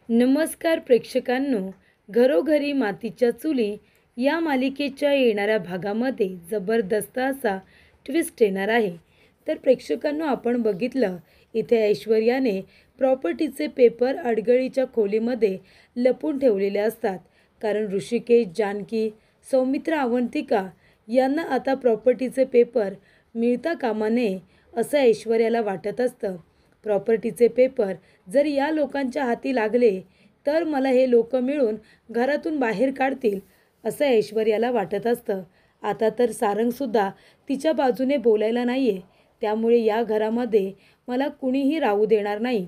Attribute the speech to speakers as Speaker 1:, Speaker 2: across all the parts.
Speaker 1: नमस्कार प्रेक्षकांनो, घरोघरी मातीच्या चुली या मालिकेच्या येणाऱ्या भागामध्ये जबरदस्त असा ट्विस्ट येणार आहे. तर प्रेक्षकांनो, आपण बघितलं इथे ऐश्वर्याने प्रॉपर्टीचे पेपर अडगळीच्या खोलीमध्ये लपून ठेवलेले असतात. कारण ऋषिकेश, जानकी, सौमित्र, अवंतिका यांना आता प्रॉपर्टीचे पेपर मिळता कामा नये असं ऐश्वर्याला वाटत असतं. प्रॉपर्टीचे पेपर जर या लोकांच्या हाती लागले तर मला हे लोक मिळून घरातून बाहेर काढतील असं ऐश्वर्याला वाटत असतं. आता तर सारंगसुद्धा तिच्या बाजूने बोलायला नाही आहे, त्यामुळे या घरामध्ये मला कुणीही राहू देणार नाही.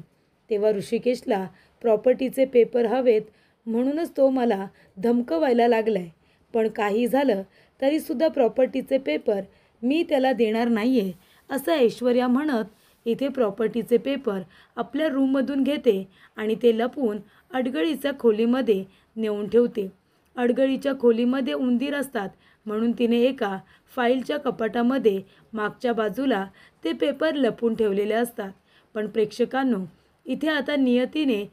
Speaker 1: तेव्हा ऋषिकेशला प्रॉपर्टीचे पेपर हवेत म्हणूनच तो मला धमकवायला लागलाय. पण काही झालं तरीसुद्धा प्रॉपर्टीचे पेपर मी त्याला देणार नाही आहे असं ऐश्वर्या म्हणत इथे प्रॉपर्टीचे पेपर आपल्या रूममधून घेते आणि ते लपवून अडगळीच्या खोलीमध्ये नेऊन ठेवते. अडगळीच्या खोलीमध्ये उंदीर असतात म्हणून तिने एका फाईलच्या कपाटामध्ये मागच्या बाजूला ते पेपर लपवून ठेवलेले असतात. पण प्रेक्षकांनो, इथे आता नियतीने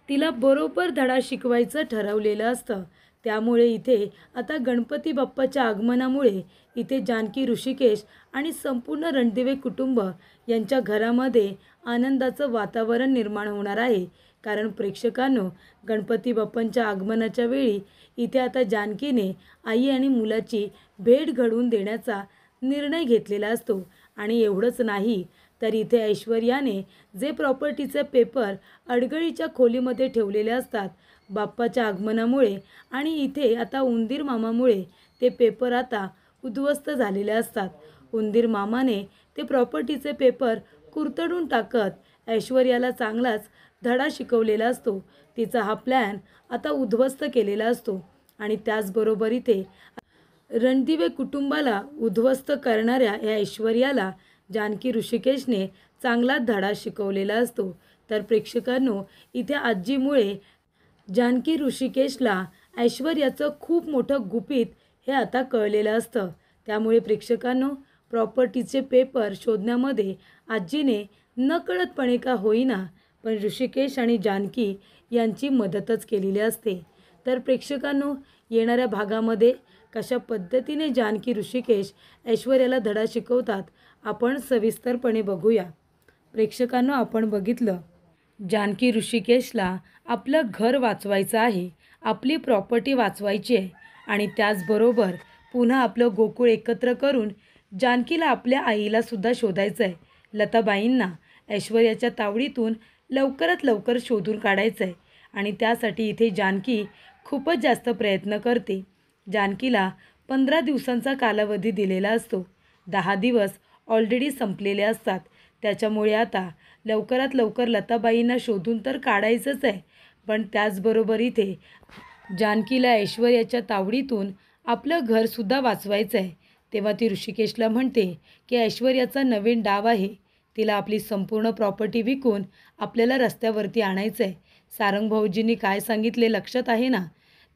Speaker 1: तिला बरोबर धडा शिकवायचं ठरवलेलं असतं. त्यामुळे इथे आता गणपती बाप्पाच्या आगमनामुळे इथे जानकी, ऋषिकेश आणि संपूर्ण रणदिवे कुटुंब यांच्या घरामध्ये आनंदाचं वातावरण निर्माण होणार आहे. कारण प्रेक्षकांनो, गणपती बाप्पांच्या आगमनाच्या वेळी इथे आता जानकीने आई आणि मुलाची भेट घडवून देण्याचा निर्णय घेतलेला असतो. आणि एवढंच नाही तर इथे ऐश्वर्याने जे प्रॉपर्टीचे पेपर अडगळीच्या खोलीमध्ये ठेवलेले असतात, बाप्पाच्या आगमनामुळे आणि इथे आता उंदीर मामामुळे ते पेपर आता उद्ध्वस्त झालेले असतात. उंदीर मामाने ते प्रॉपर्टीचे पेपर कुरतडून टाकत ऐश्वर्याला चांगलाच धडा शिकवलेला असतो. तिचा हा प्लॅन आता उद्ध्वस्त केलेला असतो. आणि त्याचबरोबर इथे रणदिवे कुटुंबाला उद्ध्वस्त करणाऱ्या या ऐश्वर्याला जानकी, ऋषिकेशने चांगला धडा शिकवलेला असतो. तर प्रेक्षकांनो, इथे आजीमुळे जानकी, ऋषिकेशला ऐश्वर्याचं खूप मोठं गुपित हे आता कळलेलं असतं. त्यामुळे प्रेक्षकांनो, प्रॉपर्टीचे पेपर शोधण्यामध्ये आजीने नकळतपणे का होईना पण ऋषिकेश आणि जानकी यांची मदतच केलेली असते. तर प्रेक्षकांनो, येणाऱ्या भागामध्ये कशा पद्धतीने जानकी, ऋषिकेश ऐश्वर्याला धडा शिकवतात आपण सविस्तरपणे बघूया. प्रेक्षकांनो, आपण बघितलं जानकी ऋषिकेशला आपलं घर वाचवायचं आहे, आपली प्रॉपर्टी वाचवायची आहे आणि त्याचबरोबर पुन्हा आपलं गोकुळ एकत्र करून जानकीला आपल्या आईला सुद्धा शोधायचं आहे. लताबाईंना ऐश्वर्याच्या तावडीतून लवकरात लवकर शोधून काढायचं आहे आणि त्यासाठी इथे जानकी खूपच जास्त प्रयत्न करते. जानकीला 15 दिवसांचा कालावधी दिलेला असतो. 10 दिवस ऑलरेडी संपलेले असतात. त्याच्यामुळे आता लवकरात लवकर लताबाईंना शोधून तर काढायचंच आहे. पण त्याचबरोबर इथे जानकीला ऐश्वर्याच्या तावडीतून आपलं घरसुद्धा वाचवायचं आहे. तेव्हा ती ऋषिकेशला म्हणते की ऐश्वर्याचा नवीन डाव आहे, तिला आपली संपूर्ण प्रॉपर्टी विकून आपल्याला रस्त्यावरती आणायचं आहे. सारंग भाऊजींनी काय सांगितले लक्षात आहे ना?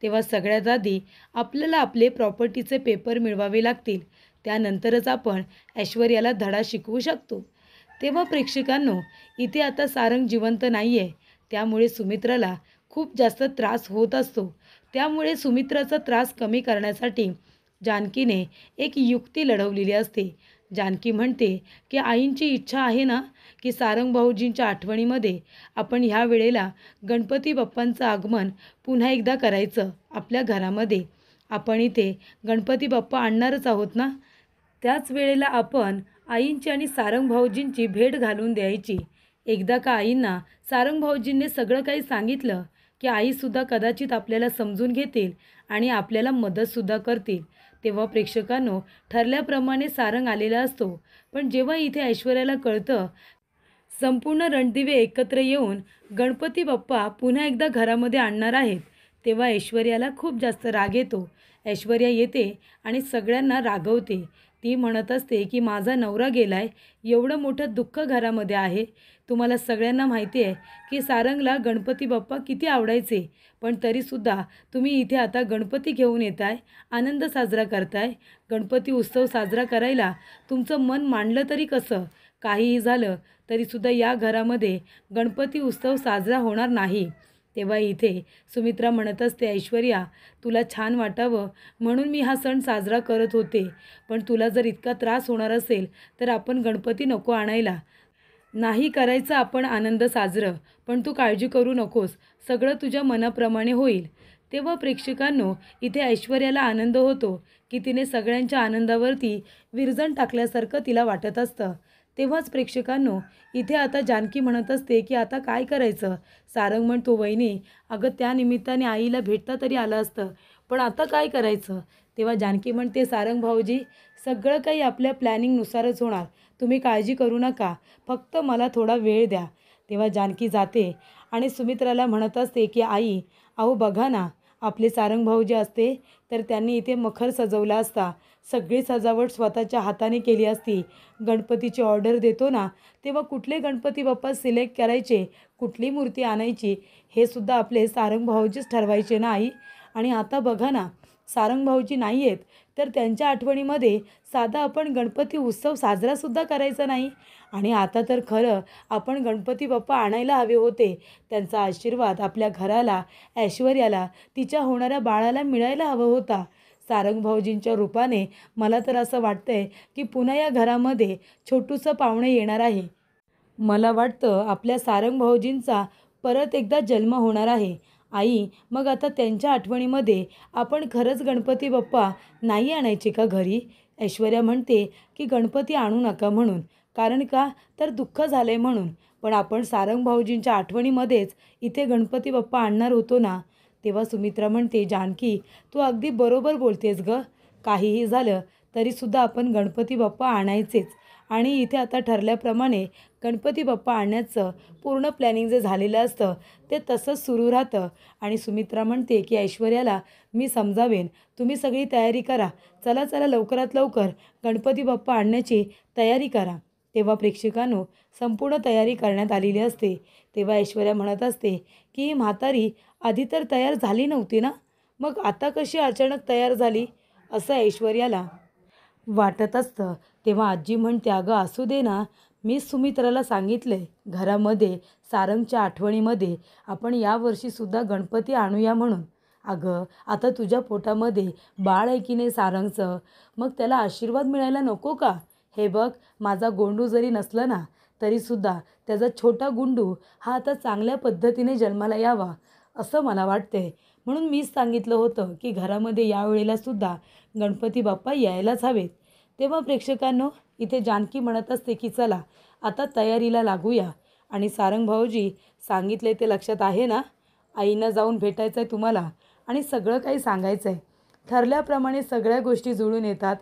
Speaker 1: तेव्हा सगळ्यात आधी आपल्याला आपले प्रॉपर्टीचे पेपर मिळवावे लागतील, त्यानंतरच आपण ऐश्वर्याला धडा शिकवू शकतो. तेव्हा प्रेक्षकांनो, इथे आता सारंग जिवंत नाही आहे, त्यामुळे सुमित्राला खूप जास्त त्रास होत असतो. त्यामुळे सुमित्राचा त्रास कमी करण्यासाठी जानकीने एक युक्ती लढवलेली असते. जानकी म्हणते की आईंची इच्छा आहे ना की सारंग भाऊजींच्या आठवणीमध्ये आपण ह्या वेळेला गणपती बाप्पांचं आगमन पुन्हा एकदा करायचं आपल्या घरामध्ये. आपण इथे गणपती बाप्पा आणणारच आहोत ना, त्याच वेळेला आपण आईंची आणि सारंग भाऊजींची भेट घालून द्यायची. एकदा का आईंना सारंग भाऊजींनी सगळं काही सांगितलं की आईसुद्धा कदाचित आपल्याला समजून घेतील आणि आपल्याला मदतसुद्धा करतील. तेव्हा प्रेक्षकांनो, ठरल्याप्रमाणे सारंग आलेला असतो. पण जेव्हा इथे ऐश्वर्याला कळतं संपूर्ण रणदिवे एकत्र येऊन गणपती बाप्पा पुन्हा एकदा घरामध्ये आणणार आहेत, तेव्हा ऐश्वर्याला खूप जास्त राग येतो. ऐश्वर्या येते आणि सगळ्यांना रागवते. ती म्हणत असते की माझा नवरा गेलाय, एवढं मोठं दुःख घरामध्ये आहे. तुम्हाला सगळ्यांना माहिती आहे की सारंगला गणपती बाप्पा किती आवडायचे, पण तरीसुद्धा तुम्ही इथे आता गणपती घेऊन येताय, आनंद साजरा करताय. गणपती उत्सव साजरा करायला तुमचं मन मांडलं तरी कसं? काहीही झालं तरीसुद्धा या घरामध्ये गणपती उत्सव साजरा होणार नाही. तेव्हा इथे सुमित्रा म्हणत असते, ऐश्वर्या तुला छान वाटावं म्हणून मी हा सण साजरा करत होते, पण तुला जर इतका त्रास होणार असेल तर आपण गणपती नको आणायला. नाही करायचं आपण आनंद साजरं, पण तू काळजी करू नकोस, सगळं तुझ्या मनाप्रमाणे होईल. तेव्हा प्रेक्षकांनो इथे ऐश्वर्याला आनंद होतो की तिने सगळ्यांच्या आनंदावरती विरजण टाकल्यासारखं तिला वाटत असतं. तेव्हाच प्रेक्षकांनो इथे आता जानकी म्हणत असते की आता काय करायचं. सारंग म्हणतो, वहिनी अगं त्या निमित्ताने आईला भेटता तरी आलं असतं, पण आता काय करायचं. तेव्हा जानकी म्हणते, सारंग भाऊजी सगळं काही आपल्या प्लॅनिंगनुसारच होणार, तुम्ही काळजी करू नका, फक्त मला थोडा वेळ द्या. तेव्हा जानकी जाते आणि सुमित्राला म्हणत असते की आई अहो बघा ना, आपले सारंग भाऊजी असते तर त्यांनी इथे मखर सजवला असता, सगळी सजावट स्वतःच्या हाताने केली असती. गणपतीची ऑर्डर देतो ना तेव्हा कुठले गणपती बाप्पा सिलेक्ट करायचे, कुठली मूर्ती आणायची हे सुद्धा आपले सारंग भाऊजीच ठरवायचे ना आई. आणि आता बघा ना, सारंग भाऊजी नाही आहेत तर त्यांच्या आठवणीमध्ये साधा आपण गणपती उत्सव साजरासुद्धा करायचा नाही. आणि आता तर खरं आपण गणपती बाप्पा आणायला हवे होते. त्यांचा आशीर्वाद आपल्या घराला, ऐश्वर्याला, तिच्या होणाऱ्या बाळाला मिळायला हवा होता. सारंग भाऊजींच्या रूपाने मला तर असं वाटतंय की पुन्हा या घरामध्ये छोटूसं पाहुणे येणार आहे. मला वाटतं आपल्या सारंग भाऊजींचा परत एकदा जन्म होणार आहे. आई मग आता त्यांच्या आठवणीमध्ये आपण खरंच गणपती बाप्पा नाही आणायचे का घरी. ऐश्वर्या म्हणते की गणपती आणू नका म्हणून, कारण का तर दुःख झालंय म्हणून, पण आपण सारंग भाऊजींच्या आठवणीमध्येच इथे गणपती बाप्पा आणणार होतो ना. तेव्हा सुमित्रा म्हणते, जानकी तू अगदी बरोबर बोलतेस ग, काहीही झालं तरीसुद्धा आपण गणपती बाप्पा आणायचेच. आणि इथे आता ठरल्याप्रमाणे गणपती बाप्पा आणण्याचं पूर्ण प्लॅनिंग जे झालेलं असतं ते तसंच सुरू राहतं. आणि सुमित्रा म्हणते की ऐश्वर्याला मी समजावेन, तुम्ही सगळी तयारी करा, चला चला लवकरात लवकर गणपती बाप्पा आणण्याची तयारी करा. तेव्हा प्रेक्षकांनो संपूर्ण तयारी करण्यात आलेली असते. तेव्हा ऐश्वर्या म्हणत असते की ही म्हातारी आधी तर तयार झाली नव्हती ना, मग आता कशी अचानक तयार झाली असं ऐश्वर्याला वाटत असतं. तेव्हा आजी म्हणते, अगं असू दे ना, मी सुमित्राला सांगितलंय घरामध्ये सारंगच्या आठवणीमध्ये आपण यावर्षीसुद्धा गणपती आणूया म्हणून. अगं आता तुझ्या पोटामध्ये बाळ आहे की नाही सारंगचं, मग त्याला आशीर्वाद मिळायला नको का. हे बघ माझा गोंडू जरी नसला ना तरीसुद्धा त्याचा छोटा गुंडू हा आता चांगल्या पद्धतीने जन्माला यावा असं मला वाटतंय. म्हणून मीच सांगितलं होतं की घरामध्ये यावेळेला सुद्धा गणपती बाप्पा यायलाच हवेत. तेव्हा प्रेक्षकांनो इथे जानकी म्हणत असते की चला आता तयारीला लागूया. आणि सारंग भाऊजी सांगितले ते लक्षात आहे ना, आईंना जाऊन भेटायचं आहे तुम्हाला आणि सगळं काही सांगायचं आहे. ठरल्याप्रमाणे सगळ्या गोष्टी जुळून येतात.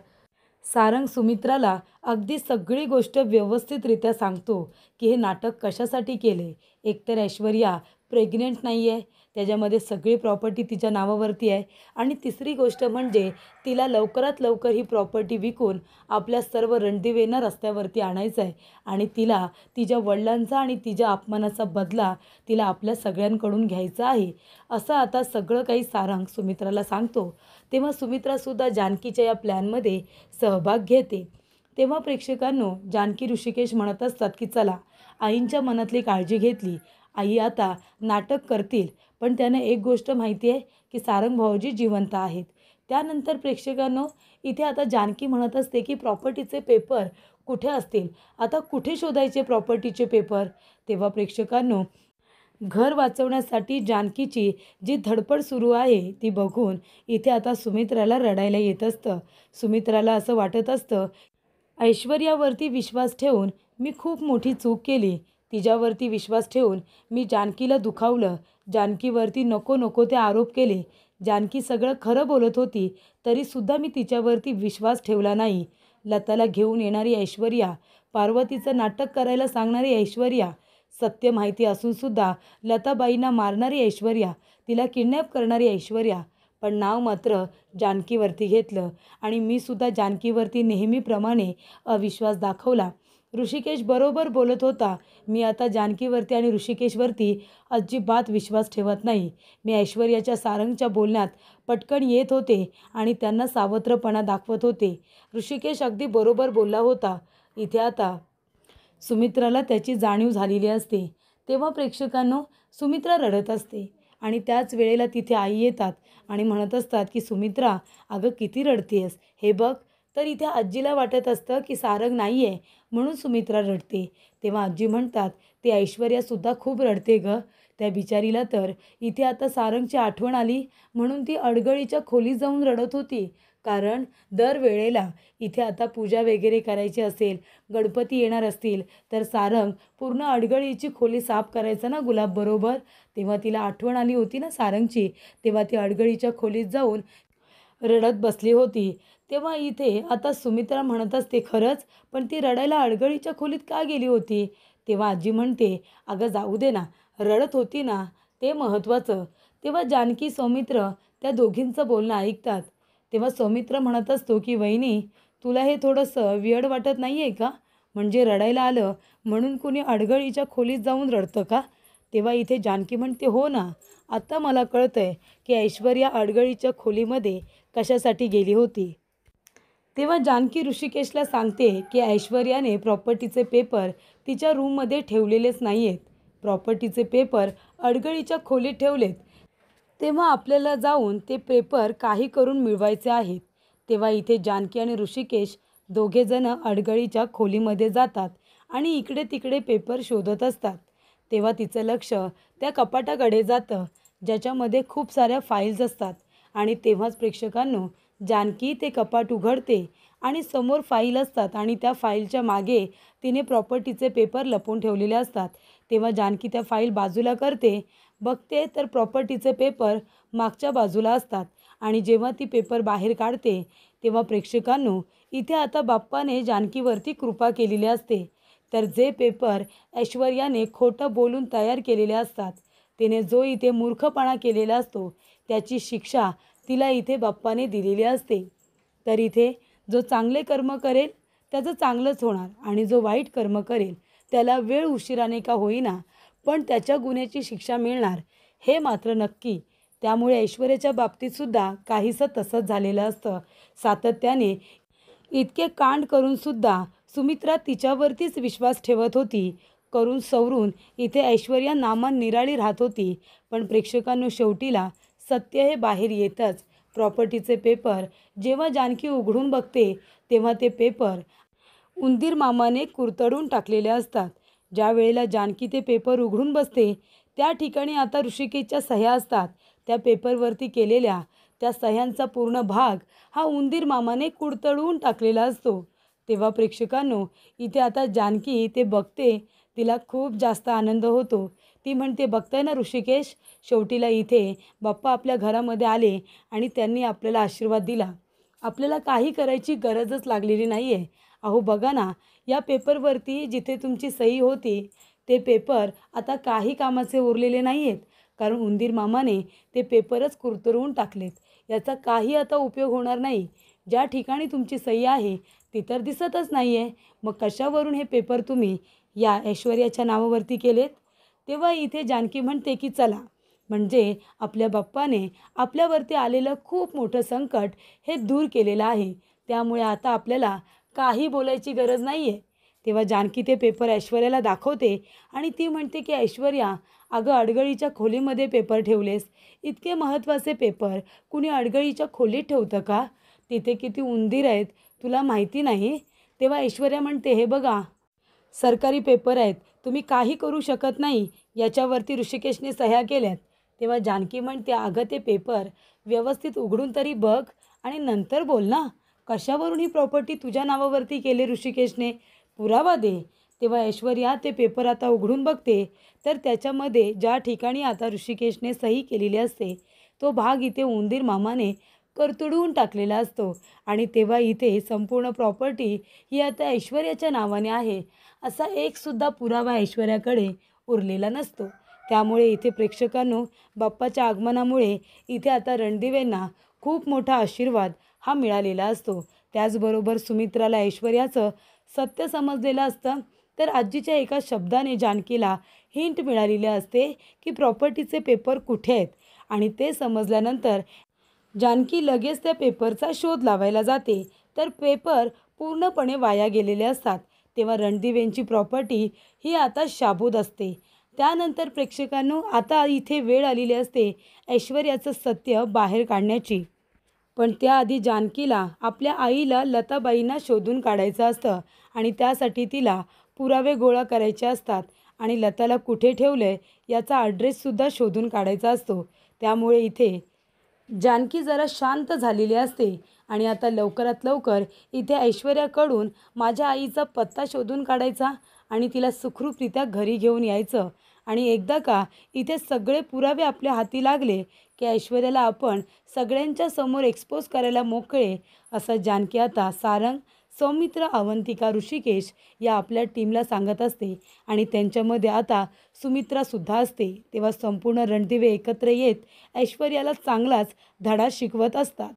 Speaker 1: सारंग सुमित्राला अगदी सगळी गोष्ट व्यवस्थितरित्या सांगतो की हे नाटक कशासाठी केले. एकतर ऐश्वर्या प्रेग्नेंट नाही आहे, त्याच्यामध्ये सगळी प्रॉपर्टी तिच्या नावावरती आहे. आणि तिसरी गोष्ट म्हणजे तिला लवकरात लवकर ही प्रॉपर्टी विकून आपल्या सर्व रणदिवेंना रस्त्यावरती आणायचं आहे. आणि तिला तिच्या वडिलांचा आणि तिच्या अपमानाचा बदला तिला आपल्या सगळ्यांकडून घ्यायचा आहे. असं आता सगळं काही सारंग सुमित्राला सांगतो. तेव्हा सुमित्रासुद्धा जानकीच्या या प्लॅनमध्ये सहभाग घेते. तेव्हा प्रेक्षकांनो जानकी ऋषिकेश म्हणत असतात की चला आईंच्या मनातली काळजी घेतली, आई आता नाटक करतील, पण त्यांना एक गोष्ट माहिती आहे की सारंग भाऊजी जिवंत आहेत. त्यानंतर प्रेक्षकांनो इथे आता जानकी म्हणत असते की प्रॉपर्टीचे पेपर कुठे असतील, आता कुठे शोधायचे प्रॉपर्टीचे पेपर. तेव्हा प्रेक्षकांनो घर वाचवण्यासाठी जानकीची जी धडपड सुरू आहे ती बघून इथे आता सुमित्राला रडायला येत असतं. सुमित्राला असं वाटत असतं, ऐश्वर्यावरती विश्वास ठेवून मी खूप मोठी चूक केली. तिच्यावरती विश्वास ठेवून मी जानकीला दुखावलं, जानकीवरती नको नको ते आरोप केले. जानकी सगळं खरं बोलत होती तरीसुद्धा मी तिच्यावरती विश्वास ठेवला नाही. लताला घेऊन येणारी ऐश्वर्या, पार्वतीचं नाटक करायला सांगणारी ऐश्वर्या, सत्य माहिती असूनसुद्धा लताबाईंना मारणारी ऐश्वर्या, तिला किडनॅप करणारी ऐश्वर्या, पण नाव मात्र जानकीवरती घेतलं. आणि मी सुद्धा जानकीवरती नेहमीप्रमाणे अविश्वास दाखवला. ऋषिकेश बरोबर बोलत होता, मी आता जानकीवरती आणि ऋषिकेशवरती अजिबात विश्वास ठेवत नाही. मी ऐश्वर्याच्या सारंगच्या बोलण्यात पटकन येत होते आणि त्यांना सावत्रपणा दाखवत होते. ऋषिकेश अगदी बरोबर बोलला होता. इथे आता सुमित्राला त्याची जाणीव झालेली असते. तेव्हा प्रेक्षकांनो सुमित्रा रडत असते आणि त्याच वेळेला तिथे आई येतात आणि म्हणत असतात की सुमित्रा, अगं किती रडतेस हे बघ. तर इथे आजीला वाटत असतं की सारंग नाही आहे म्हणून सुमित्रा रडते. तेव्हा आजी म्हणतात, ती ऐश्वर्यासुद्धा खूप रडते गं. त्या बिचारीला तर इथे आता सारंगची आठवण आली म्हणून ती अडगळीच्या खोलीत जाऊन रडत होती. कारण दरवेळेला इथे आता पूजा वगैरे करायची असेल, गणपती येणार असतील, तर सारंग पूर्ण अडगळीची खोली साफ करायचा ना गुलाबबरोबर. तेव्हा तिला आठवण आली होती ना सारंगची, तेव्हा ती अडगळीच्या खोलीत जाऊन रडत बसली होती. तेव्हा इथे आता सुमित्रा म्हणत असते, खरंच पण ती रडायला अडगळीच्या खोलीत का गेली होती? तेव्हा आजी म्हणते, अगं जाऊ दे ना, रडत होती ना, ते महत्त्वाचं. तेव्हा जानकी सौमित्र त्या दोघींचं बोलणं ऐकतात. तेव्हा सौमित्र म्हणत असतो की वहिनी, तुला हे थोडंसं वियर्ड वाटत नाही आहे का? म्हणजे रडायला आलं म्हणून कुणी अडगळीच्या खोलीत जाऊन रडतं का? तेव्हा इथे जानकी म्हणते, हो ना, आत्ता मला कळतंय की ऐश्वर्या अडगळीच्या खोलीमध्ये कशासाठी गेली होती. तेव्हा जानकी ऋषिकेशला सांगते की ऐश्वर्याने प्रॉपर्टीचे पेपर तिच्या रूममध्ये ठेवलेलेच नाही आहेत. प्रॉपर्टीचे पेपर अडगळीच्या खोलीत ठेवलेत. तेव्हा आपल्याला जाऊन ते पेपर काही करून मिळवायचे आहेत. तेव्हा इथे जानकी आणि ऋषिकेश दोघेजणं अडगळीच्या खोलीमध्ये जातात आणि इकडे तिकडे पेपर शोधत असतात. तेव्हा तिचं लक्ष त्या कपाटाकडे जातं ज्याच्यामध्ये खूप साऱ्या फाईल्स असतात आणि तेव्हाच प्रेक्षकांनो जानकी ते कपाट उघडते आणि समोर फाईल असतात आणि त्या फाईलच्या मागे तिने प्रॉपर्टीचे पेपर लपवून ठेवलेले असतात. तेव्हा जानकी त्या फाईल बाजूला करते, बघते तर प्रॉपर्टीचे पेपर मागच्या बाजूला असतात आणि जेव्हा ती पेपर बाहेर काढते तेव्हा प्रेक्षकांनो इथे आता बाप्पाने जानकीवरती कृपा केलेली असते. तर जे पेपर ऐश्वर्याने खोटं बोलून तयार केलेले असतात, तिने जो इथे मूर्खपणा केलेला असतो त्याची शिक्षा तिला इथे बाप्पाने दिलेली असते. तर इथे जो चांगले कर्म करेल त्याचं चांगलंच होणार आणि जो वाईट कर्म करेल त्याला वेळ उशिराने का होईना पण त्याच्या गुन्ह्याची शिक्षा मिळणार हे मात्र नक्की. त्यामुळे ऐश्वर्याच्या बाबतीतसुद्धा काहीसं तसंच झालेलं असतं. सातत्याने इतके कांड करूनसुद्धा सुमित्रा तिच्यावरतीच विश्वास ठेवत होती. करून सवरून इथे ऐश्वर्या नामान-निराळी राहत होती. पण प्रेक्षकांनो शेवटीला सत्य हे बाहेर येतच. प्रॉपर्टीचे पेपर जेव्हा जानकी उघडून बघते तेव्हा ते पेपर उंदीर मामाने कुरतडून टाकलेले असतात. ज्या वेळेला जानकी ते पेपर उघडून बसते त्या ठिकाणी आता ऋषिकेशच्या सह्या असतात. त्या पेपरवरती केलेल्या त्या सह्यांचा पूर्ण भाग हा उंदीर मामाने कुरतडून टाकलेला असतो. तेव्हा प्रेक्षकांनो इथे आता जानकी ते बघते, तिला खूप जास्त आनंद होतो. ती म्हणते, बघताय ना ऋषिकेश, शेवटीला इथे बाप्पा आपल्या घरामध्ये आले आणि त्यांनी आपल्याला आशीर्वाद दिला. आपल्याला काही करायची गरजच लागलेली नाही आहे. अहो बघा ना, या पेपरवरती जिथे तुमची सही होती ते पेपर आता काही कामाचे उरलेले नाही आहेत. कारण उंदीर मामाने ते पेपरच कुरतडून टाकलेत. याचा काही आता उपयोग होणार नाही. ज्या ठिकाणी तुमची सही आहे ती तर दिसतच नाही आहे. मग कशावरून हे पेपर तुम्ही या ऐश्वर्याच्या नावावरती केलेत? तेव्हा इथे जानकी म्हणते की चला, म्हणजे आपल्या बाप्पाने आपल्यावरती आलेलं खूप मोठं संकट हे दूर केलेलं आहे. त्यामुळे आता आपल्याला काही बोलायची गरज नाही आहे. तेव्हा जानकी ते पेपर ऐश्वर्याला दाखवते आणि ती म्हणते की ऐश्वर्या, अगं अडगळीच्या खोलीमध्ये पेपर ठेवलेस. इतके महत्त्वाचे पेपर कुणी अडगळीच्या खोलीत ठेवतं का? तिथे किती उंदीर आहेत तुला माहिती नाही? तेव्हा ऐश्वर्या म्हणते, हे बघा, सरकारी पेपर आहेत, तुम्ही काही करू शकत नाही. याच्यावरती ऋषिकेशने सह्या केल्यात. तेव्हा जानकी म्हणते, अगं ते पेपर व्यवस्थित उघडून तरी बघ आणि नंतर बोल ना. कशावरून ही प्रॉपर्टी तुझ्या नावावरती केली ऋषिकेशने? पुरावा दे. तेव्हा ऐश्वर्या ते पेपर आता उघडून बघते तर त्याच्यामध्ये ज्या ठिकाणी आता ऋषिकेशने सही केलेली असते तो भाग इथे उंदीर मामाने करतुडून टाकलेला असतो आणि तेव्हा इथे संपूर्ण प्रॉपर्टी ही आता ऐश्वर्याच्या नावाने आहे असा एकसुद्धा पुरावा ऐश्वर्याकडे उरलेला नसतो. त्यामुळे इथे प्रेक्षकांनो बाप्पाच्या आगमनामुळे इथे आता रणदिवेंना खूप मोठा आशीर्वाद हा मिळालेला असतो. त्याचबरोबर सुमित्राला ऐश्वर्याचं सत्य समजलेलं असतं. तर आजीच्या एका शब्दाने जानकीला हिंट मिळालेली असते की प्रॉपर्टीचे पेपर कुठे आहेत आणि ते समजल्यानंतर जानकी लगेच त्या पेपरचा शोध लावायला जाते. तर पेपर पूर्णपणे वाया गेलेले असतात. तेव्हा रणदिवेंची प्रॉपर्टी ही आता शाबूत असते. त्यानंतर प्रेक्षकांनो आता इथे वेळ आलेली असते ऐश्वर्याचं सत्य बाहेर काढण्याची. पण त्याआधी जानकीला आपल्या आईला लताबाईंना शोधून काढायचं असतं आणि त्यासाठी तिला पुरावे गोळा करायचे असतात आणि लताला कुठे ठेवलंय याचा ॲड्रेससुद्धा शोधून काढायचा असतो. त्यामुळे इथे जानकी जरा शांत झालेली असते आणि आता लवकरात लवकर इथे ऐश्वर्याकडून माझ्या आईचा पत्ता शोधून काढायचा आणि तिला सुखरूपरित्या घरी घेऊन यायचं. आणि एकदा का इथे सगळे पुरावे आपल्या हाती लागले की ऐश्वर्याला आपण सगळ्यांच्या समोर एक्सपोज करायला मोकळे, असं जानकी आता सारंग, सौमित्र, अवंतिका, ऋषिकेश या आपल्या टीमला सांगत असते. आणि त्यांच्यामध्ये आता सुमित्रासुद्धा असते. तेव्हा संपूर्ण रणदिवे एकत्र येत ऐश्वर्याला चांगलाच धडा शिकवत असतात.